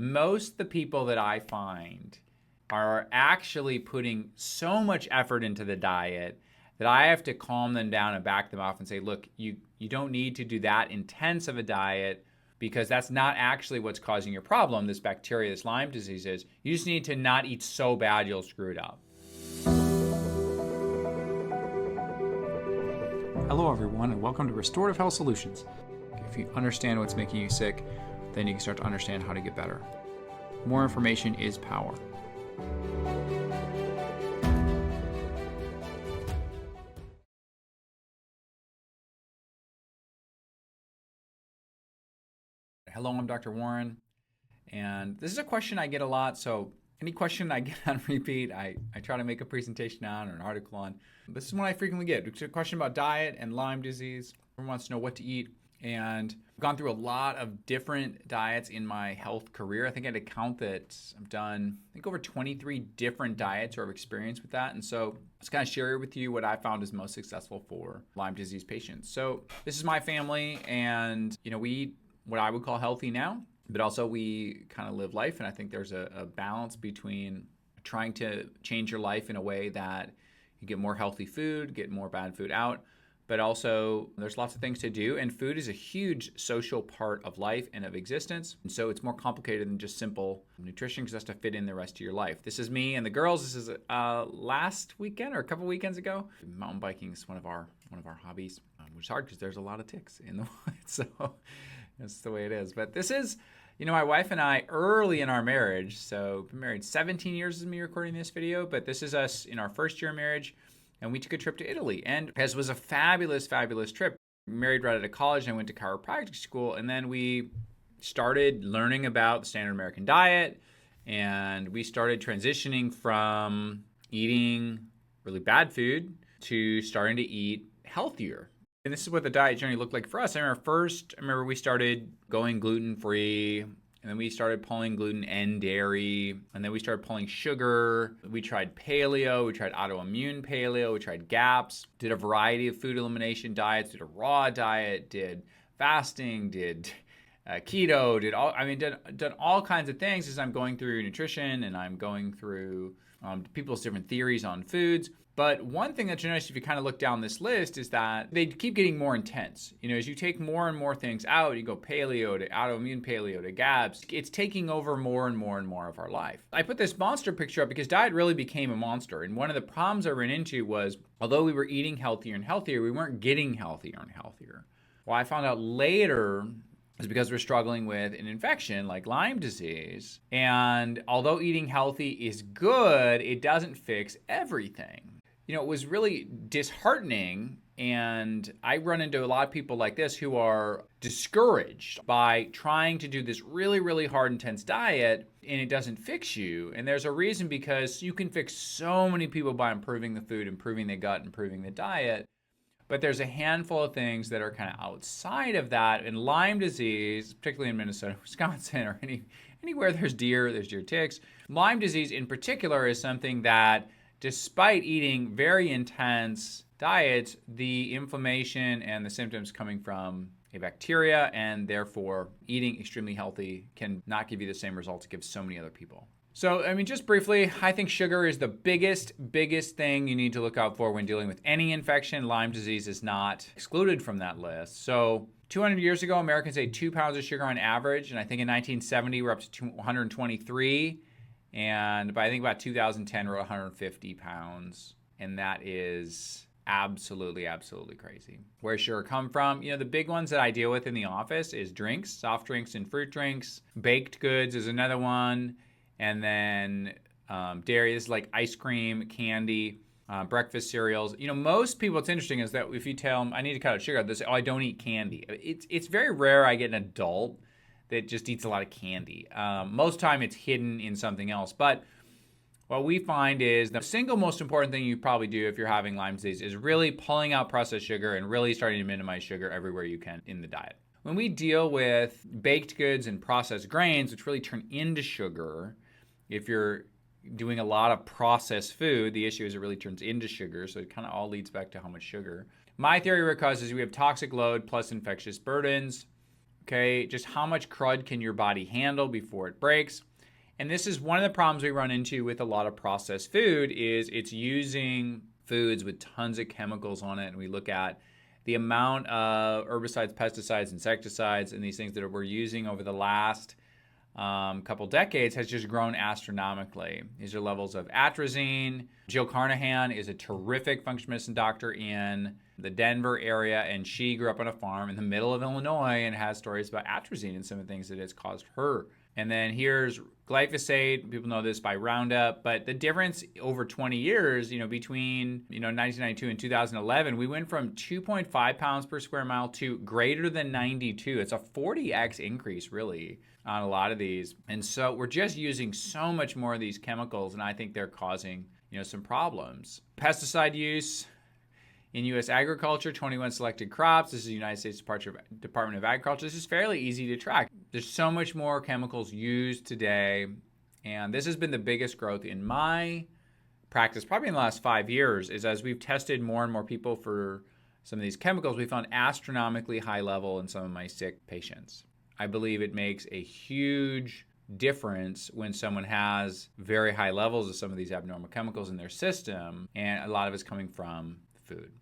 Most of the people that I find are actually putting so much effort into the diet that I have to calm them down and back them off and say, look, you don't need to do that intense of a diet because that's not actually what's causing your problem, this bacteria, this Lyme disease is. You just need to not eat so bad you'll screw it up. Hello everyone, and welcome to Restorative Health Solutions. If you understand what's making you sick, then you can start to understand how to get better. More information is power. Hello, I'm Dr. Warren, and this is a question I get a lot, so any question I get on repeat, I try to make a presentation on or an article on. This is one I frequently get. It's a question about diet and Lyme disease. Everyone wants to know what to eat, and I've gone through a lot of different diets in my health career. I think I had to count that I've done, over 23 different diets or have experience with that, and so let's kind of share with you what I found is most successful for Lyme disease patients. So this is my family, and we eat what I would call healthy now, but also we kind of live life, and I think there's a balance between trying to change your life in a way that you get more healthy food, get more bad food out, but also there's lots of things to do, and food is a huge social part of life and of existence, and so it's more complicated than just simple nutrition because it has to fit in the rest of your life. This is me and the girls. This is last weekend or a couple weekends ago. Mountain biking is one of our hobbies, which is hard because there's a lot of ticks in the woods, so that's the way it is. But this is, my wife and I early in our marriage. So we've been married 17 years as me recording this video, but this is us in our first year of marriage. And we took a trip to Italy, and this was a fabulous, fabulous trip. We married right out of college, and I went to chiropractic school, and then we started learning about the standard American diet, and we started transitioning from eating really bad food to starting to eat healthier. And this is what the diet journey looked like for us. I remember we started going gluten-free, and then we started pulling gluten and dairy, and then we started pulling sugar. We tried paleo, we tried autoimmune paleo, we tried GAPS, did a variety of food elimination diets, did a raw diet, did fasting, did keto, done all kinds of things as I'm going through nutrition and I'm going through people's different theories on foods. But one thing that you notice if you kind of look down this list is that they keep getting more intense. As you take more and more things out, you go paleo to autoimmune paleo to GAPS, it's taking over more and more and more of our life. I put this monster picture up because diet really became a monster. And one of the problems I ran into was, although we were eating healthier and healthier, we weren't getting healthier and healthier. Well, I found out later is because we're struggling with an infection like Lyme disease. And although eating healthy is good, it doesn't fix everything. It was really disheartening, and I run into a lot of people like this who are discouraged by trying to do this really, really hard, intense diet, and it doesn't fix you. And there's a reason, because you can fix so many people by improving the food, improving the gut, improving the diet. But there's a handful of things that are kind of outside of that. And Lyme disease, particularly in Minnesota, Wisconsin, or anywhere there's deer ticks. Lyme disease in particular is something that, despite eating very intense diets, the inflammation and the symptoms coming from a bacteria, and therefore eating extremely healthy can not give you the same results it gives so many other people. So, just briefly, I think sugar is the biggest thing you need to look out for when dealing with any infection. Lyme disease is not excluded from that list. So 200 years ago, Americans ate 2 pounds of sugar on average, and I think in 1970 we're up to 123. And by I think about 2010, we're at 150 pounds. And that is absolutely, absolutely crazy. Where sugar come from? The big ones that I deal with in the office is drinks, soft drinks and fruit drinks. Baked goods is another one. And then dairy is like ice cream, candy, breakfast cereals. Most people, what's interesting is that if you tell them, I need to cut out sugar, they say, oh, I don't eat candy. It's very rare I get an adult that just eats a lot of candy. Most time it's hidden in something else. But what we find is the single most important thing you probably do if you're having Lyme disease is really pulling out processed sugar and really starting to minimize sugar everywhere you can in the diet. When we deal with baked goods and processed grains, which really turn into sugar, if you're doing a lot of processed food, the issue is it really turns into sugar. So it kind of all leads back to how much sugar. My theory, what causes we have toxic load plus infectious burdens. Okay, just how much crud can your body handle before it breaks? And this is one of the problems we run into with a lot of processed food is it's using foods with tons of chemicals on it. And we look at the amount of herbicides, pesticides, insecticides, and these things that we're using over the last couple decades has just grown astronomically. These are levels of atrazine. Jill Carnahan is a terrific functional medicine doctor in the Denver area, and she grew up on a farm in the middle of Illinois and has stories about atrazine and some of the things that it's caused her. And then here's glyphosate. People know this by Roundup, but the difference over 20 years, between 1992 and 2011, we went from 2.5 pounds per square mile to greater than 92. It's a 40x increase, really, on a lot of these. And so we're just using so much more of these chemicals, and I think they're causing some problems. Pesticide use in U.S. agriculture, 21 selected crops. This is the United States Department of Agriculture. This is fairly easy to track. There's so much more chemicals used today, and this has been the biggest growth in my practice, probably in the last 5 years, is as we've tested more and more people for some of these chemicals, we found astronomically high level in some of my sick patients. I believe it makes a huge difference when someone has very high levels of some of these abnormal chemicals in their system, and a lot of it's coming from food.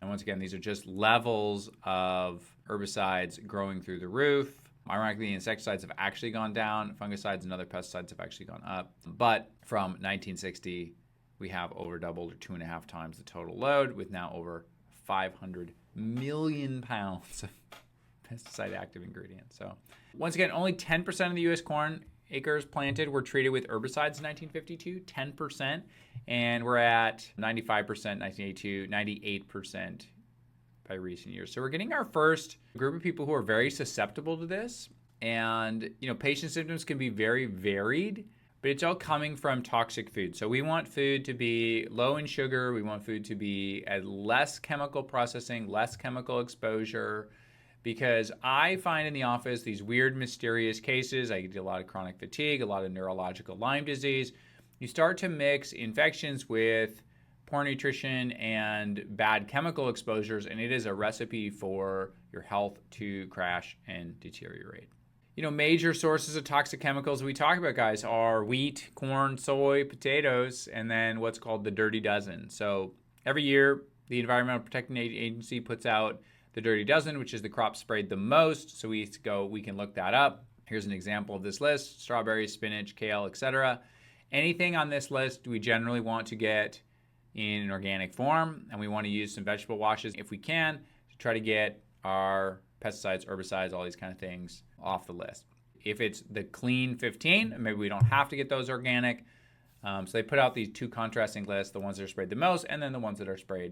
And once again, these are just levels of herbicides growing through the roof. Ironically, insecticides have actually gone down. Fungicides and other pesticides have actually gone up. But from 1960, we have over doubled or 2.5 times the total load, with now over 500 million pounds of pesticide active ingredients. So once again, only 10% of the U.S. corn acres planted were treated with herbicides in 1952, 10%, and we're at 95% 1982, 98% by recent years. So we're getting our first group of people who are very susceptible to this, and patient symptoms can be very varied, but it's all coming from toxic food. So we want food to be low in sugar, we want food to be at less chemical processing, less chemical exposure, because I find in the office these weird, mysterious cases. I get a lot of chronic fatigue, a lot of neurological Lyme disease. You start to mix infections with poor nutrition and bad chemical exposures, and it is a recipe for your health to crash and deteriorate. Major sources of toxic chemicals we talk about, guys, are wheat, corn, soy, potatoes, and then what's called the Dirty Dozen. So every year, the Environmental Protection Agency puts out the Dirty Dozen, which is the crop sprayed the most. So we can look that up. Here's an example of this list: strawberries, spinach, kale, etc. Anything on this list we generally want to get in an organic form, and we want to use some vegetable washes if we can to try to get our pesticides, herbicides, all these kind of things off the list. If it's the clean 15, maybe we don't have to get those organic. So they put out these two contrasting lists: the ones that are sprayed the most, and then the ones that are sprayed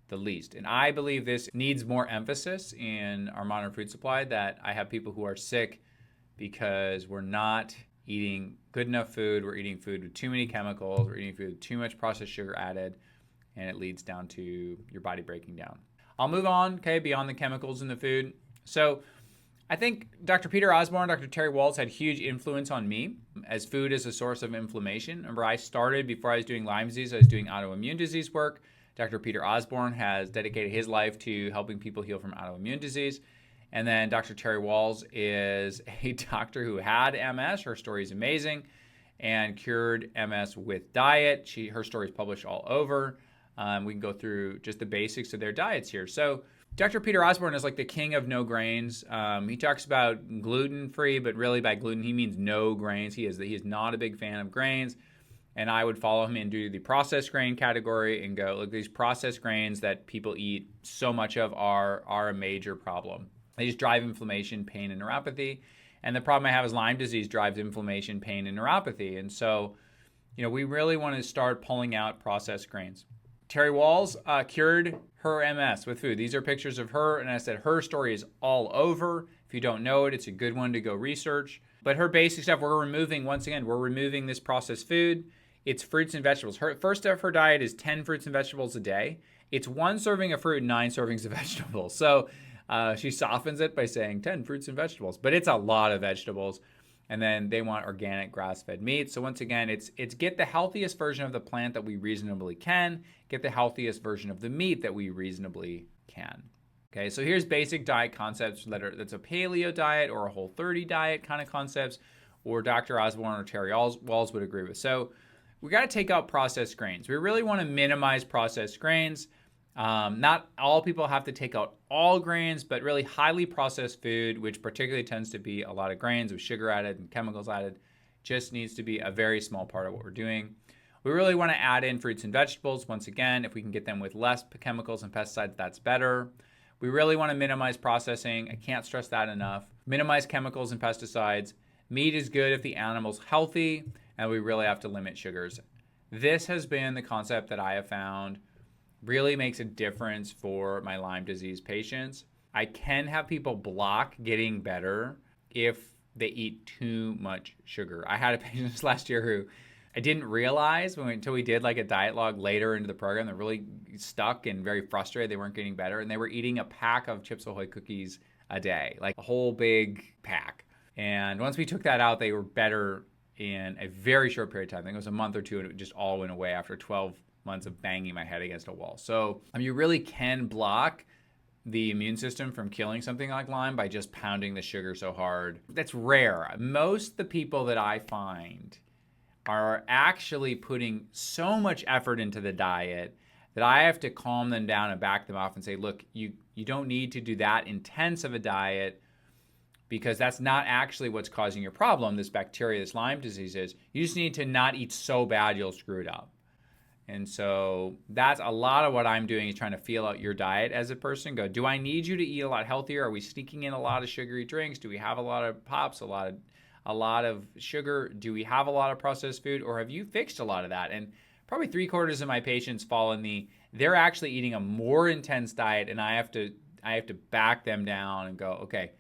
the least. And I believe this needs more emphasis in our modern food supply, that I have people who are sick because we're not eating good enough food. We're eating food with too many chemicals. We're eating food with too much processed sugar added, and it leads down to your body breaking down. I'll move on, beyond the chemicals in the food. So I think Dr. Peter Osborne, Dr. Terry Wahls had huge influence on me as food is a source of inflammation. Remember, I started, before I was doing Lyme disease, I was doing autoimmune disease work. Dr. Peter Osborne has dedicated his life to helping people heal from autoimmune disease. And then Dr. Terry Wahls is a doctor who had MS. Her story is amazing, and cured MS with diet. Her story is published all over. We can go through just the basics of their diets here. So Dr. Peter Osborne is like the king of no grains. He talks about gluten-free, but really by gluten he means no grains. He is not a big fan of grains. And I would follow him into the processed grain category and go, look, these processed grains that people eat so much of are a major problem. They just drive inflammation, pain, and neuropathy. And the problem I have is Lyme disease drives inflammation, pain, and neuropathy. And so, we really want to start pulling out processed grains. Terry Wahls cured her MS with food. These are pictures of her, and I said her story is all over. If you don't know it, it's a good one to go research. But her basic stuff, we're removing this processed food. It's fruits and vegetables. Her first of her diet is 10 fruits and vegetables a day. It's 1 serving of fruit and 9 servings of vegetables. So she softens it by saying 10 fruits and vegetables, but it's a lot of vegetables. And then they want organic grass-fed meat. So once again, it's get the healthiest version of the plant that we reasonably can, get the healthiest version of the meat that we reasonably can. Okay, so here's basic diet concepts that's a paleo diet or a Whole30 diet kind of concepts, or Dr. Osborne or Terry Walls would agree with. So we got to take out processed grains. We really want to minimize processed grains. Not all people have to take out all grains, but really highly processed food, which particularly tends to be a lot of grains with sugar added and chemicals added, just needs to be a very small part of what we're doing. We really want to add in fruits and vegetables. Once again, if we can get them with less chemicals and pesticides, that's better. We really want to minimize processing. I can't stress that enough. Minimize chemicals and pesticides. Meat is good if the animal's healthy, and we really have to limit sugars. This has been the concept that I have found really makes a difference for my Lyme disease patients. I can have people block getting better if they eat too much sugar. I had a patient last year who I didn't realize until we did like a diet log later into the program. They're really stuck and very frustrated. They weren't getting better. And they were eating a pack of Chips Ahoy cookies a day, like a whole big pack. And once we took that out, they were better in a very short period of time. I think it was a month or two, and it just all went away after 12 months of banging my head against a wall. So you really can block the immune system from killing something like Lyme by just pounding the sugar so hard. That's rare. Most of the people that I find are actually putting so much effort into the diet that I have to calm them down and back them off and say, look, you don't need to do that intense of a diet, because that's not actually what's causing your problem, this bacteria, this Lyme disease is. You just need to not eat so bad you'll screw it up. And so that's a lot of what I'm doing, is trying to feel out your diet as a person. Go, do I need you to eat a lot healthier? Are we sneaking in a lot of sugary drinks? Do we have a lot of pops, a lot of sugar? Do we have a lot of processed food? Or have you fixed a lot of that? And probably 3/4 of my patients fall in they're actually eating a more intense diet, and I have to back them down and go, okay,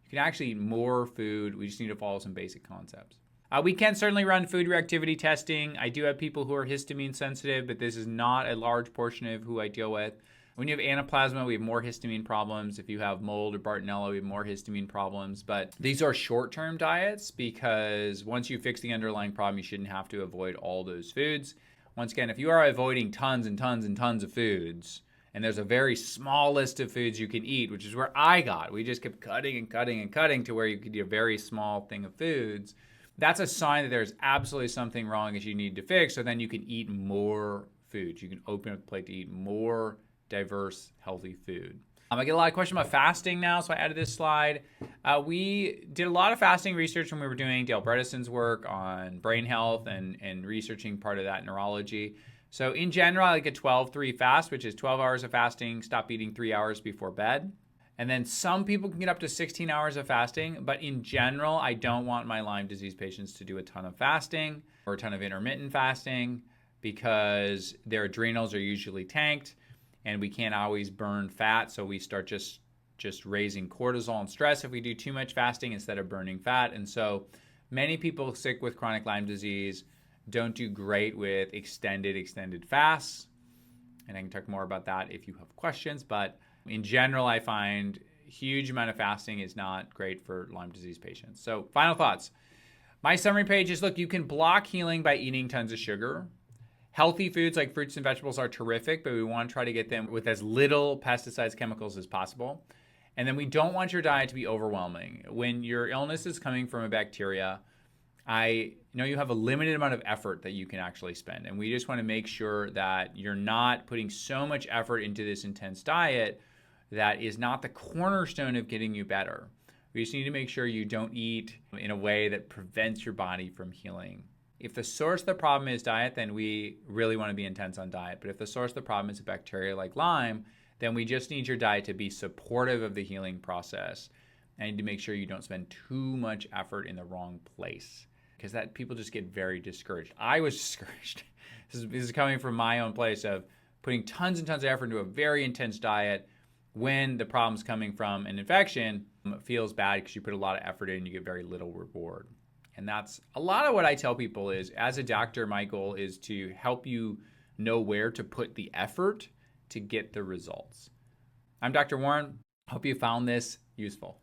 you can actually eat more food. We just need to follow some basic concepts. We can certainly run food reactivity testing. I do have people who are histamine sensitive, but this is not a large portion of who I deal with. When you have anaplasma, we have more histamine problems. If you have mold or Bartonella, we have more histamine problems. But these are short-term diets, because once you fix the underlying problem, you shouldn't have to avoid all those foods. Once again, if you are avoiding tons and tons and tons of foods, and there's a very small list of foods you can eat, which is where I got. We just kept cutting and cutting and cutting to where you could eat a very small thing of foods. That's a sign that there's absolutely something wrong that you need to fix, so then you can eat more foods. You can open up the plate to eat more diverse, healthy food. I get a lot of questions about fasting now, so I added this slide. We did a lot of fasting research when we were doing Dale Bredesen's work on brain health and researching part of that neurology. So in general, I like a 12-3 fast, which is 12 hours of fasting, stop eating 3 hours before bed. And then some people can get up to 16 hours of fasting, but in general, I don't want my Lyme disease patients to do a ton of fasting or a ton of intermittent fasting, because their adrenals are usually tanked and we can't always burn fat. So we start just raising cortisol and stress if we do too much fasting instead of burning fat. And so many people sick with chronic Lyme disease don't do great with extended fasts. And I can talk more about that if you have questions. But in general, I find huge amount of fasting is not great for Lyme disease patients. So final thoughts. My summary page is, look, you can block healing by eating tons of sugar. Healthy foods like fruits and vegetables are terrific, but we want to try to get them with as little pesticides, chemicals as possible. And then we don't want your diet to be overwhelming. When your illness is coming from a bacteria, I know you have a limited amount of effort that you can actually spend. And we just want to make sure that you're not putting so much effort into this intense diet that is not the cornerstone of getting you better. We just need to make sure you don't eat in a way that prevents your body from healing. If the source of the problem is diet, then we really want to be intense on diet. But if the source of the problem is a bacteria like Lyme, then we just need your diet to be supportive of the healing process. And you need to make sure you don't spend too much effort in the wrong place, because that people just get very discouraged. I was discouraged. This is coming from my own place of putting tons and tons of effort into a very intense diet when the problem's coming from an infection. It feels bad because you put a lot of effort in and you get very little reward. And that's a lot of what I tell people is, as a doctor, my goal is to help you know where to put the effort to get the results. I'm Dr. Warren. Hope you found this useful.